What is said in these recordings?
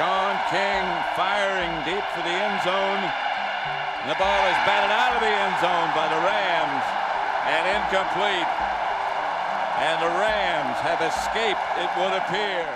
Sean King firing deep for the end zone. And the ball is batted out of the end zone by the Rams and incomplete. And the Rams have escaped, it would appear.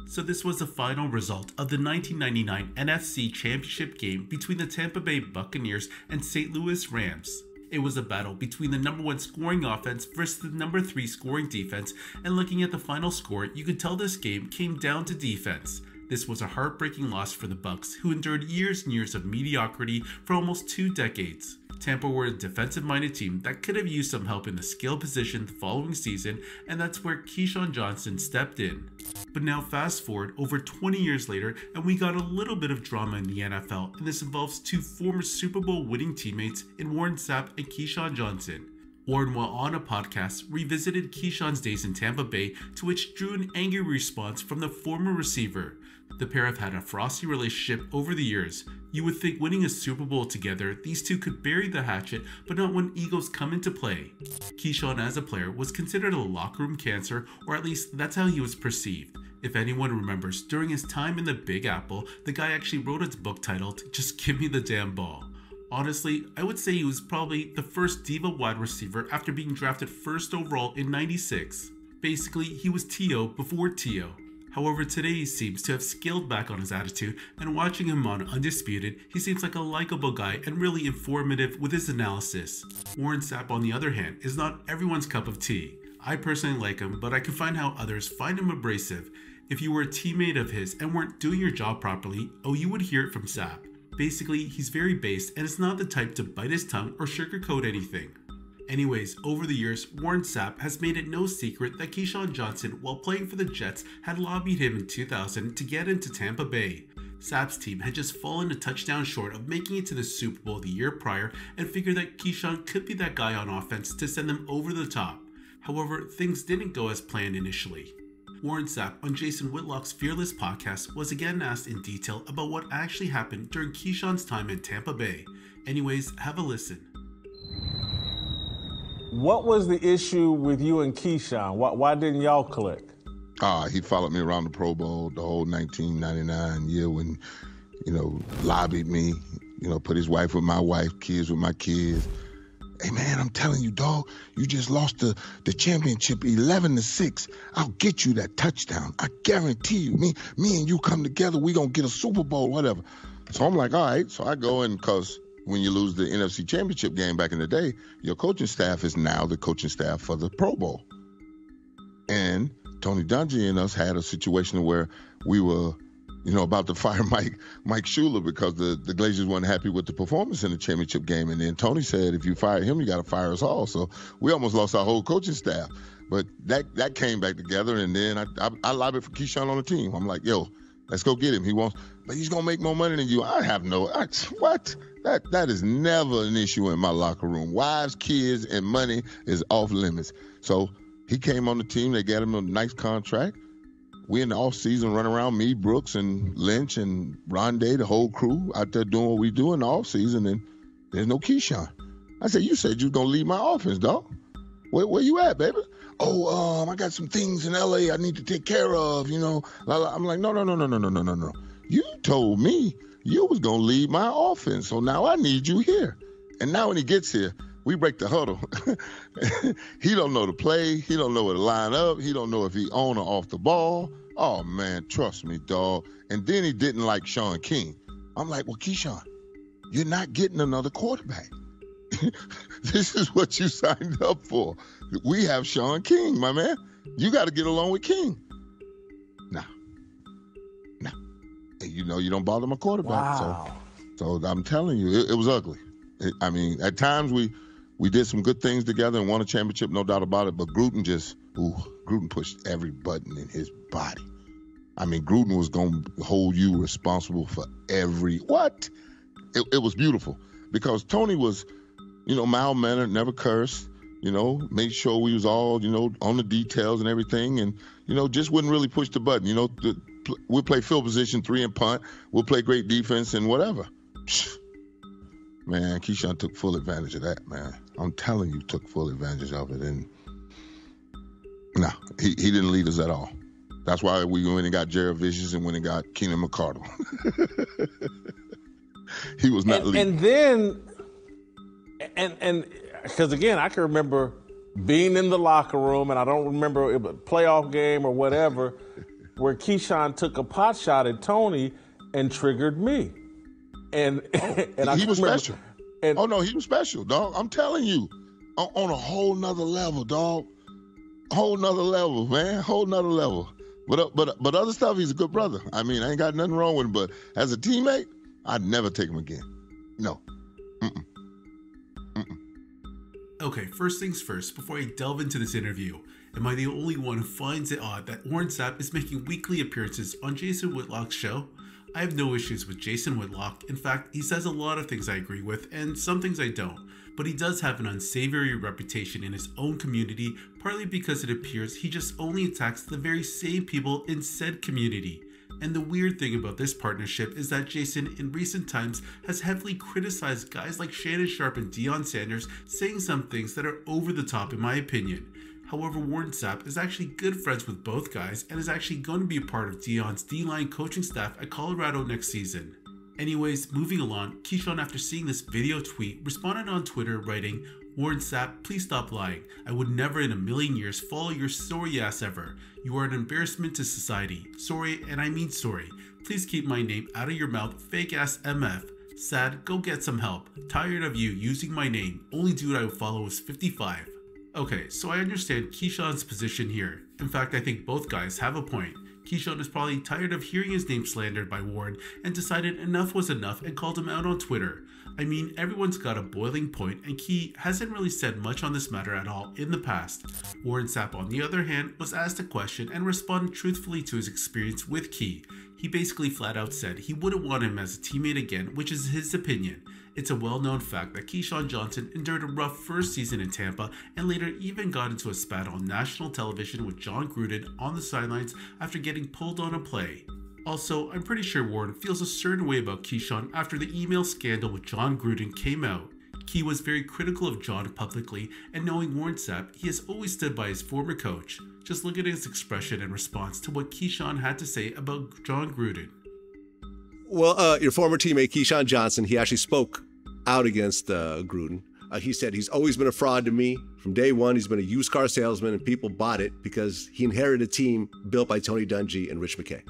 So this was the final result of the 1999 NFC Championship game between the Tampa Bay Buccaneers and St. Louis Rams. It was a battle between the number 1 scoring offense versus the number 3 scoring defense, and looking at the final score, you could tell this game came down to defense. This was a heartbreaking loss for the Bucs, who endured years and years of mediocrity for almost 2 decades. Tampa were a defensive-minded team that could have used some help in the skill position the following season, and that's where Keyshawn Johnson stepped in. But now fast forward over 20 years later, and we got a little bit of drama in the NFL, and this involves 2 former Super Bowl winning teammates in Warren Sapp and Keyshawn Johnson. Warren, while on a podcast, revisited Keyshawn's days in Tampa Bay, to which drew an angry response from the former receiver. The pair have had a frosty relationship over the years. You would think winning a Super Bowl together, these two could bury the hatchet, but not when egos come into play. Keyshawn as a player was considered a locker room cancer, or at least that's how he was perceived. If anyone remembers, during his time in the Big Apple, the guy actually wrote a book titled, "Just Give Me the Damn Ball." Honestly, I would say he was probably the first diva wide receiver after being drafted first overall in '96. Basically, he was T.O. before T.O. However, today he seems to have scaled back on his attitude, and watching him on Undisputed, he seems like a likable guy and really informative with his analysis. Warren Sapp, on the other hand, is not everyone's cup of tea. I personally like him, but I can find how others find him abrasive. If you were a teammate of his and weren't doing your job properly, you would hear it from Sapp. Basically, he's very based and is not the type to bite his tongue or sugarcoat anything. Anyways, over the years, Warren Sapp has made it no secret that Keyshawn Johnson, while playing for the Jets, had lobbied him in 2000 to get into Tampa Bay. Sapp's team had just fallen a touchdown short of making it to the Super Bowl the year prior, and figured that Keyshawn could be that guy on offense to send them over the top. However, things didn't go as planned initially. Warren Sapp on Jason Whitlock's Fearless podcast was again asked in detail about what actually happened during Keyshawn's time in Tampa Bay. Anyways, have a listen. What was the issue with you and Keyshawn? Why didn't y'all click? He followed me around the Pro Bowl the whole 1999 year when, lobbied me, put his wife with my wife, kids with my kids. Hey, man, I'm telling you, dog, you just lost the championship 11-6. I'll get you that touchdown. I guarantee you. Me and you come together, we going to get a Super Bowl, whatever. So I'm like, all right. So I go in because when you lose the NFC Championship game back in the day, your coaching staff is now the coaching staff for the Pro Bowl. And Tony Dungy and us had a situation where we were, about to fire Mike Shula because the Glazers weren't happy with the performance in the championship game. And then Tony said, if you fire him, you got to fire us all. So we almost lost our whole coaching staff. But that came back together, and then I lobbied for Keyshawn on the team. I'm like, yo, let's go get him. But he's going to make more money than you. What? That is never an issue in my locker room. Wives, kids, and money is off limits. So he came on the team. They got him a nice contract. We in the offseason run around, me, Brooks, and Lynch, and Rondé, the whole crew, out there doing what we do in the offseason, and there's no Keyshawn. I said, you said you was going to lead my offense, dog. Where you at, baby? I got some things in L.A. I need to take care of, I'm like, no. You told me you was going to lead my offense, so now I need you here. And now when he gets here, we break the huddle. He don't know the play. He don't know where to line up. He don't know if he on or off the ball. Oh, man, trust me, dog. And then he didn't like Sean King. I'm like, well, Keyshawn, you're not getting another quarterback. This is what you signed up for. We have Sean King, my man. You got to get along with King. No. You don't bother my quarterback. Wow. So I'm telling you, it was ugly. At times we did some good things together and won a championship, no doubt about it. But Gruden Gruden pushed every button in his body. Gruden was going to hold you responsible for every what? It was beautiful because Tony was, mild-mannered, never cursed, made sure we was all, on the details and everything, and, just wouldn't really push the button. We'll play field position 3 and punt. We'll play great defense and whatever. Man, Keyshawn took full advantage of that, man. I'm telling you, took full advantage of it. And no, he didn't lead us at all. That's why we went and got Jared Vicious and went and got Keenan McCardle. He was not leaving. And then, and because again, I can remember being in the locker room, and I don't remember it was a playoff game or whatever, where Keyshawn took a pot shot at Tony and triggered me. And He was special. Oh no, he was special, dog. I'm telling you, on a whole nother level, dog. Whole nother level, man. Whole nother level. But other stuff, he's a good brother. I mean, I ain't got nothing wrong with him. But as a teammate, I'd never take him again. No. Okay, first things first, before I delve into this interview, am I the only one who finds it odd that Warren Sapp is making weekly appearances on Jason Whitlock's show? I have no issues with Jason Whitlock. In fact, he says a lot of things I agree with and some things I don't. But he does have an unsavory reputation in his own community, partly because it appears he just only attacks the very same people in said community. And the weird thing about this partnership is that Jason in recent times has heavily criticized guys like Shannon Sharpe and Deion Sanders, saying some things that are over the top in my opinion. However, Warren Sapp is actually good friends with both guys and is actually going to be a part of Deion's D-line coaching staff at Colorado next season. Anyways, moving along, Keyshawn, after seeing this video tweet, responded on Twitter writing, "Warren Sapp, please stop lying. I would never in a million years follow your sorry ass ever. You are an embarrassment to society. Sorry, and I mean sorry. Please keep my name out of your mouth, fake ass MF. Sad, go get some help. Tired of you using my name. Only dude I would follow is 55. Okay, so I understand Keyshawn's position here. In fact, I think both guys have a point. Keyshawn is probably tired of hearing his name slandered by Warren and decided enough was enough and called him out on Twitter. I mean, everyone's got a boiling point, and Key hasn't really said much on this matter at all in the past. Warren Sapp, on the other hand, was asked a question and responded truthfully to his experience with Key. He basically flat out said he wouldn't want him as a teammate again, which is his opinion. It's a well-known fact that Keyshawn Johnson endured a rough first season in Tampa and later even got into a spat on national television with Jon Gruden on the sidelines after getting pulled on a play. Also, I'm pretty sure Warren feels a certain way about Keyshawn after the email scandal with Jon Gruden came out. Key was very critical of Jon publicly, and knowing Warren Sapp, he has always stood by his former coach. Just look at his expression in response to what Keyshawn had to say about Jon Gruden. Well, your former teammate, Keyshawn Johnson, he actually spoke out against Gruden. He said he's always been a fraud to me. From day one, he's been a used car salesman, and people bought it because he inherited a team built by Tony Dungy and Rich McKay.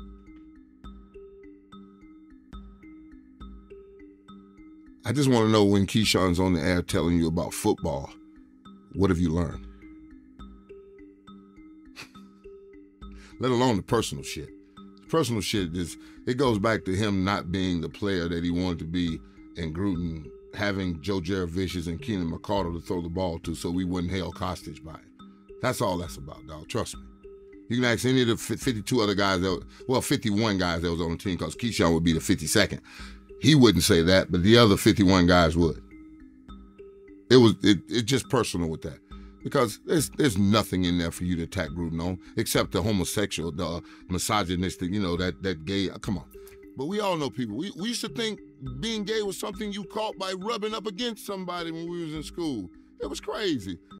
I just want to know, when Keyshawn's on the air telling you about football, what have you learned? Let alone the personal shit. Personal shit, it goes back to him not being the player that he wanted to be, and Gruden having Joe Jared-Vicious and Keenan McCardle to throw the ball to so we wouldn't held hostage by it. That's all that's about, dog. Trust me. You can ask any of the 52 other guys, 51 guys that was on the team, because Keyshawn would be the 52nd. He wouldn't say that, but the other 51 guys would. It's just personal with that. Because there's nothing in there for you to attack Gruden on, except the homosexual, the misogynistic, that gay. Come on. But we all know people. We used to think being gay was something you caught by rubbing up against somebody when we was in school. It was crazy.